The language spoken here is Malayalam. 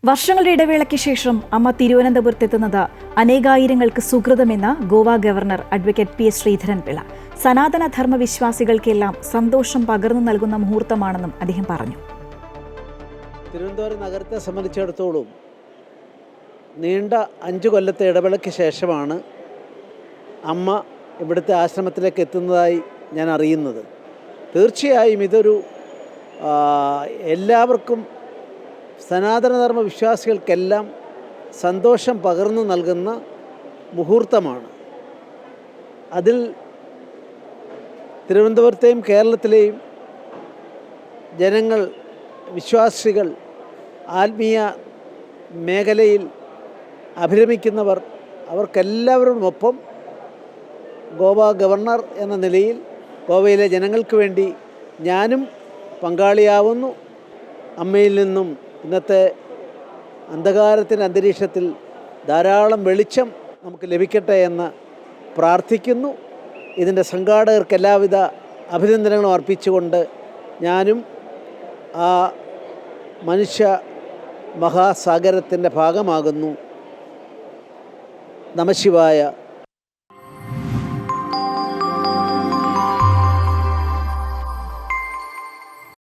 വർഷങ്ങളുടെ ഇടവേളയ്ക്ക് ശേഷം അമ്മ തിരുവനന്തപുരത്തെത്തുന്നത് അനേകായിരങ്ങൾക്ക് സുകൃതമെന്ന് Goa governor advocate P S Sreedharan Pillai. സനാതനധർമ്മ വിശ്വാസികൾക്കെല്ലാം സന്തോഷം പകർന്നു നൽകുന്ന മുഹൂർത്തമാണെന്നും അദ്ദേഹം പറഞ്ഞു. തിരുവനന്തപുരം നഗരത്തെ സംബന്ധിച്ചിടത്തോളം നീണ്ട 5 കൊല്ലത്തെ ഇടവേളയ്ക്ക് ശേഷമാണ് അമ്മ ഇവിടുത്തെ ആശ്രമത്തിലേക്ക് എത്തുന്നതായി ഞാൻ അറിയുന്നത്. തീർച്ചയായും ഇതൊരു എല്ലാവർക്കും സനാതനധർമ്മ വിശ്വാസികൾക്കെല്ലാം സന്തോഷം പകർന്നു നൽകുന്ന മുഹൂർത്തമാണ്. അതിൽ തിരുവനന്തപുരത്തെയും കേരളത്തിലെയും ജനങ്ങൾ, വിശ്വാസികൾ, ആത്മീയ മേഖലയിൽ അഭിരമിക്കുന്നവർ, അവർക്കെല്ലാവരോടൊപ്പം ഗോവ ഗവർണർ എന്ന നിലയിൽ ഗോവയിലെ ജനങ്ങൾക്ക് വേണ്ടി ഞാനും പങ്കാളിയാവുന്നു. അമ്മയിൽ നിന്നും ഇന്നത്തെ അന്ധകാരത്തിൻ്റെ അന്തരീക്ഷത്തിൽ ധാരാളം വെളിച്ചം നമുക്ക് ലഭിക്കട്ടെ എന്ന് പ്രാർത്ഥിക്കുന്നു. ഇതിൻ്റെ സംഘാടകർക്ക് എല്ലാവിധ അഭിനന്ദനങ്ങളും അർപ്പിച്ചുകൊണ്ട് ഞാനും ആ മനുഷ്യ മഹാസാഗരത്തിൻ്റെ ഭാഗമാകുന്നു. നമഃശിവായ.